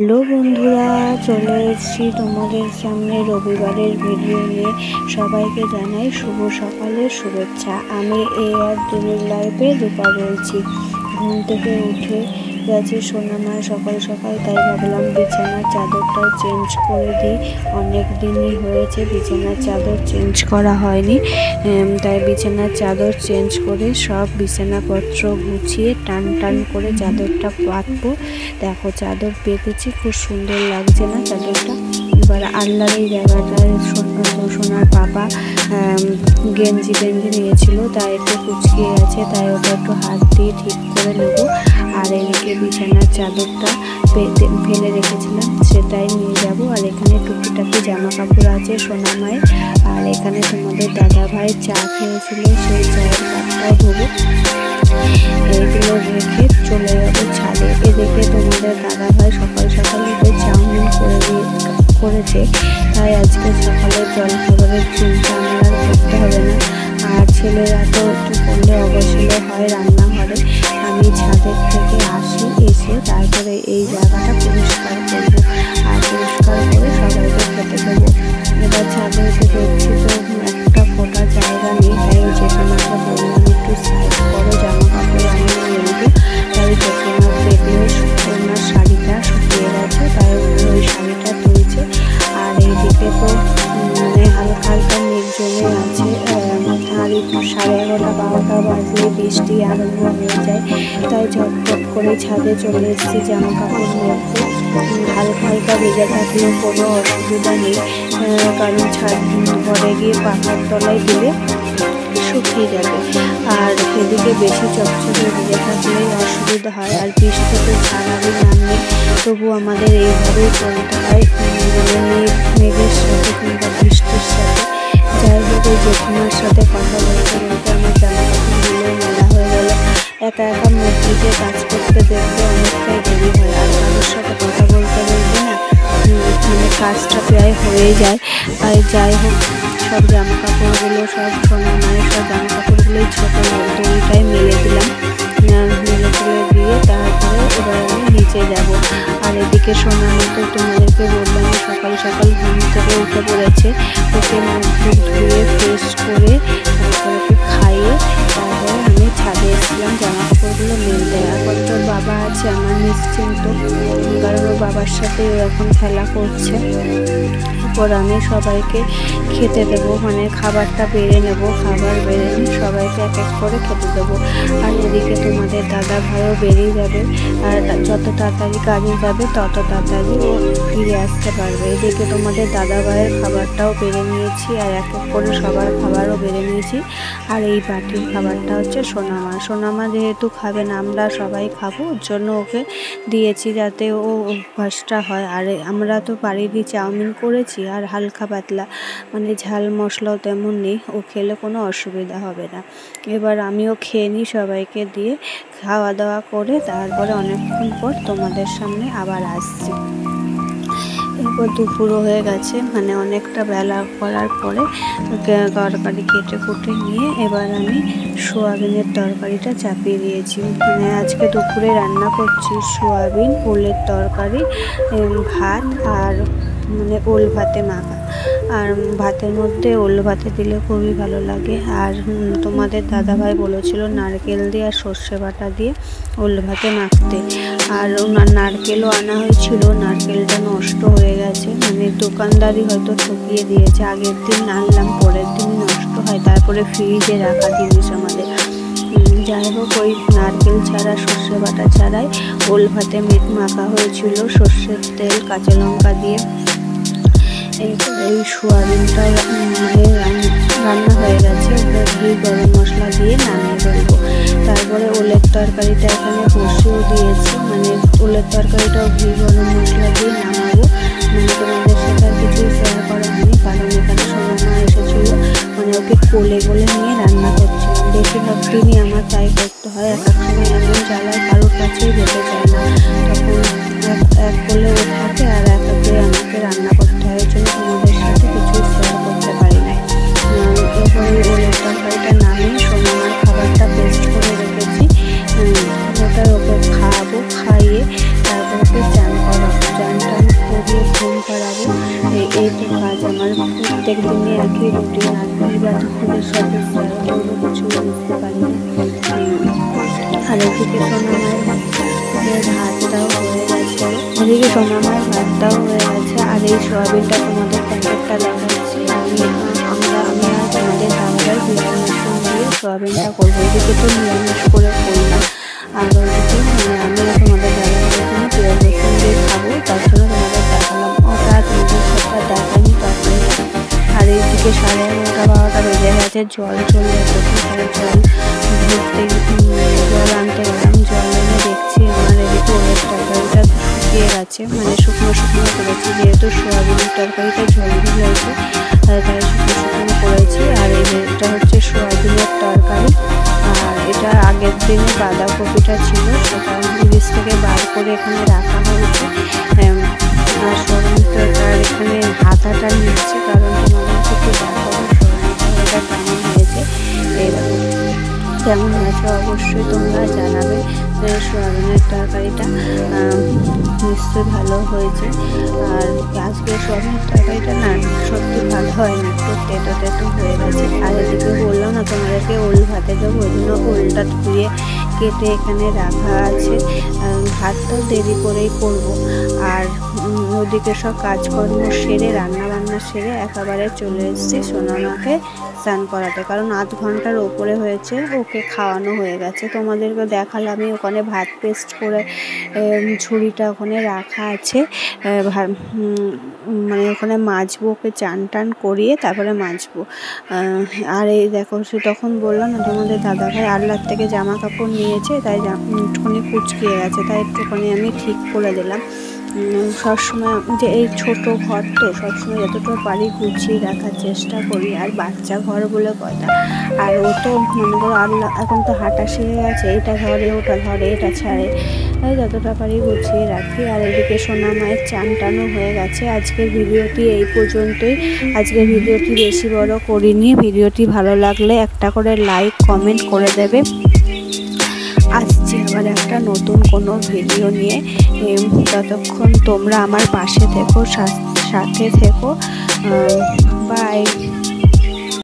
Hello বন্ধুরা, চলে এসেছি তোমাদের সামনে রবিবারের ভিডিও নিয়ে। সবাইকে জানাই শুভ সকালের শুভেচ্ছা। আমি আর দিনের লাইফে রূপা বলছি। ঘুম থেকে উঠে গেছে সোনামা সকাল সকাল, তাই ভাবলাম বিছানার চাদরটাও চেঞ্জ করে দিই। অনেক দিনই হয়েছে বিছানার চাদর চেঞ্জ করা হয়নি, তাই বিছানার চাদর চেঞ্জ করে সব বিছানাপত্র গুছিয়ে টান টান করে চাদরটা পাতবো। দেখো চাদর পেতেছি, খুব সুন্দর লাগছে না চাদরটা? এবার আল্লাহর এই জায়গাটায় সোনার বাবা গেঞ্জি নিয়েছিল, তাই একটু কুচকিয়ে গেছে, তাই ওটা একটু হাত দিয়ে ঠিক করে নেবো। আর এদিকে বিছানার চাদরটা ফেলে রেখেছিলাম, সেটাই নিয়ে যাব। আর এখানে টুকিটাকি জামা কাপড় আছে সোনা মায়ের। আর এখানে তোমাদের দাদা ভাই চা খেয়েছিল, সেই চায়ের কাপটাও ধোবো। এইগুলো রেখে চলে যাবো ছাদে। এদিকে তোমাদের দাদা ভাই সকাল সকাল উঠে চাউমিন করেছে, তাই আজকে সকালের জল খাবারের চিন্তা আমার আর করতে হবে না। আর ছেলেরা তো একটু করলে অবসলে হয় রান্নাঘরে। আমি ছাদের থেকে আসি, এসে তারপরে এই জায়গাটা পরিষ্কার করবো। আর পরিষ্কার করে সবাইকে খেতে দেবো। এবার ছাদে এসে দেখছি তো একটা ফোটা জায়গা নেই, তাই জেঠিমাকে বললাম একটু সাইড করো, জামা কাপড় আমি মেলবো। তাই জেঠিমা দেখলে ওনার শাড়িটা শুকিয়ে গেছে, তাই ওই শাড়িটা তুলছে। আর এইদিকে তো হালকা হালকা মেঘ জমে আছে। আর 11:30-12টা বাজলে বৃষ্টি আরম্ভ হয়ে যায়, তাই ঝটপট করে ছাদে চলে এসেছি জামা কাপড় মেলতে। হালকা হালকা ভেজা থাকলেও কোনো অসুবিধা নেই, কারণ ঘরে গিয়ে পাখার তলায় দিলে শুকিয়ে যাবে। আর এদিকে বেশি চকচকে ভিজে থাকলেই অসুবিধা হয়। আর বৃষ্টি তো সারাদিন নামে, তবু আমাদের এইভাবেই চলতে হয়, মেঘের সাথে কিংবা বৃষ্টির সাথে। যাই হোক, ওই জেঠিমার সাথে কথা বলতে বলতে আমার জামা কাপড়গুলো মেলা হয়ে গেল। একা একা মসজিদে কাজ করতে দেখতে অনেকটাই দেরি হয়, আর কারোর সাথে কথা বলতে না কাজটা প্রায় হয়ে যায়। আর যাই হোক, সব জামা কাপড়গুলো সব সোনা মায়ের সব জামা কাপড়গুলোই ছোটো দড়িটাই মেলে দিলাম। মেলে তুলে দিয়ে তারপরে এবার আমি নিচে যাব। আর এদিকে সোনা মতো তোমাদেরকে বললাম সকাল সকাল ঘুম থেকে উঠে পড়েছে। ওকে মুখ ধুয়ে ফ্রেশ করে তারপরে ওকে খাইয়ে তারপরে আমি ছাদে এসেছিলাম জামা কাপড়গুলো মেলতে। এখন তোর বাবা আছে, আমার নিশ্চিন্ত, কারণ ওর বাবার সাথে ও এখন খেলা করছে। এরপর আমি সবাইকে খেতে দেবো, খাবারটা বেড়ে নেবো। খাবার বেড়ে নিয়ে সবাইকে এক এক করে খেতে দেবো। আর এদিকে তোমাদের দাদা ভাইও বেরিয়ে যাবে, আর যত তাড়াতাড়ি কাজে যাবে তত তাড়াতাড়ি ও ফিরে আসতে পারবে। এদিকে তোমাদের দাদা ভাইয়ের খাবারটাও বেড়ে নিয়েছি, আর এক এক করে সবার খাবারও বেড়ে নিয়েছি। আর এই বাটির খাবারটা হচ্ছে সোনামা যেহেতু খাবে না, আমরা সবাই খাবো, ওর জন্য ওকে দিয়েছি যাতে ও অভ্যাসটা হয়। আর আমরা তো বাড়িরই চাউমিন করেছি, আর হালকা পাতলা, ঝাল মশলাও তেমন নেই, ও খেলে কোনো অসুবিধা হবে না। এবার আমিও খেয়ে নিই সবাইকে দিয়ে। খাওয়া দাওয়া করে তারপরে অনেকক্ষণ পর তোমাদের সামনে আবার আসছি। এরপর দুপুরও হয়ে গেছে, অনেকটা বেলা করার পরে তরকারি কেটে কুটে নিয়ে এবার আমি সোয়াবিনের তরকারিটা চাপিয়ে দিয়েছি। আজকে দুপুরে রান্না করছি সোয়াবিন, ওলের তরকারি, ভাত, আর ওল ভাতে মাখা। আর ভাতের মধ্যে ওল ভাতে দিলে খুবই ভালো লাগে। আর তোমাদের দাদাভাই বলেছিল নারকেল দিয়ে আর সর্ষে বাটা দিয়ে ওল ভাতে মাখতে। আর ওনার নারকেলও আনা হয়েছিল, নারকেলটা নষ্ট হয়ে গেছে, দোকানদারই হয়তো ঠকিয়ে দিয়েছে। আগের দিন আনলাম, পরের দিনই নষ্ট হয়, তারপরে ফ্রিজে রাখা জিনিস আমাদের। যাই হোক, ওই নারকেল ছাড়া সর্ষে বাটা ছাড়াই ওল ভাতে মাখা হয়েছিল সর্ষের তেল কাঁচা লঙ্কা দিয়ে। এই সোয়াবিনটা রান্না হয়ে গেছে, ঘি গরম মশলা দিয়ে নামিয়ে ফেলবো। তারপরে ওলের তরকারিটা এখানে বসিয়েও দিয়েছি, ওলের তরকারিটাও ঘি গরম মশলা দিয়ে নামাবো। তোমাদের সাথে আর কিছুই শেয়ার করা হয়নি, কারণ এখানে সোনামা এসেছিলো, ওকে কোলে নিয়ে রান্না করছিলাম। বেশিরভাগ দিনই আমার তাই করতে হয়, এক এক সময় এমন জ্বালায় কারোর কাছেই যেতে চায় না, তখন এক কোলে ও থাকে আর এক হাতে আমাকে রান্না করতে হয়, জন্য তোমাদের সাথে কিছুই শেয়ার করতে পারি না। এরপরে ওলের তরকারিটা নামিয়ে সোনামার খাবারটা পেস্ট করে রেখেছি, ওটা ওকে খাওয়াবো, খাইয়ে তারপর ওকে চান প্রত্যেক দিনই একই রুটিন, আর বা দুপুরের সাথে শেয়ার করবো কিছু বুঝতে পারি না। আর এদিকে সোনামায়ের ভাতটাও হয়ে গেছে, এদিকে সোনামায়ের ভাতটাও হয়ে গেছে। আর এই সোয়াবিনটা তোমাদের প্যাকেটটা দেখাচ্ছি আমি আর তোমাদের দাদার বিরিয়ানি মশলা দিয়ে সোয়াবিনটা করবো। এদিকে তো নিরামিষ করে করলাম, আর ওইদিকে আমি তোমাদের দাদার জন্য পেঁয়াজ রসুন দিয়ে খাবো, তার জন্য তোমাদের দেখালাম। ওটা তোমাদের সবটা দেখায়নি তরকারিটা। আর এইদিকে 11:30-12টা বেজে গেছে, জল চলে এসেছে। জল ভরতে জল আনতে গেলাম, জল এনে দেখছি আমার এদিকে ওলের তরকারিটা শুকিয়ে গেছে, মানে শুকনো শুকনো করেছি, যেহেতু সোয়াবিনের তরকারিটা জল হয়েছে তাই শুকনো শুকনো করেছি। আর এটা হচ্ছে সোয়াবিনের তরকারি। আর এটা আগের দিনে বাঁধাকপিটা ছিল, সেটা ফ্রিজ থেকে বার করে এখানে রাখা হয়েছে। আর সোয়াবিনের তরকারি এখানে হাতাটা নিচ্ছে, কারণ তোমাদেরকে একটু দেখাবো সোয়াবিনের তরকারিটা কেমন হয়েছে। এইরকম কেমন হয়েছে অবশ্যই তোমরা জানাবে। সোয়াবিনের তরকারিটা নিশ্চয়ই ভালো হয়েছে। আর আজকে সোয়াবিনের তরকারিটা না সত্যি ভালো হয়নি, একটু তেতো তেতো হয়ে গেছে। আর এদিকে বললাম না তোমাদেরকে ওল ভাতে দেবো, ওই জন্য ওলটা ধুয়ে কেটে এখানে রাখা আছে। ভাতটাও দেরি করেই করব। আর ওদিকে সব কাজকর্ম সেরে রান্নাবান্না সেরে একেবারে চলে এসেছি সোনামাকে স্নান করাতে, কারণ 8 ঘন্টার ওপরে হয়েছে, ওকে খাওয়ানো হয়ে গেছে। তোমাদেরকে দেখালামই, ওখানে ভাত পেস্ট করে ঝুড়িটা ওখানে রাখা আছে, মানে ওখানে মাজবো, ওকে চান টান করিয়ে তারপরে মাজবো। আর এই দেখো, সে তখন বললাম না তোমাদের দাদাভাই আল্লার থেকে জামা কাপড় নিয়েছে, তাই একটুখানি কুচকিয়ে গেছে, তাই একটুখানি আমি ঠিক করে দিলাম। সবসময় যে এই ছোট ঘর তো সবসময় যতটা পারি গুছিয়ে রাখার চেষ্টা করি, আর বাচ্চা ঘর বলে কথা। আর ও তো মনে করো আল্লাহ এখন তো হাঁটা শিখে গেছে, এটা ধরে ওটা ধরে এটা ছাড়ে, তাই যতটা পারি গুছিয়ে রাখি। আর এদিকে সোনামায়ের চান টানও হয়ে গেছে। আজকের ভিডিওটি এই পর্যন্তই। আজকের ভিডিওটি বেশি বড় করিনি। ভিডিওটি ভালো লাগলে একটা করে লাইক কমেন্ট করে দেবে। আসছি আবার একটা নতুন কোনো ভিডিও নিয়ে। ততক্ষণ তোমরা আমার পাশে থেকো, সাথে থেকো। বাই।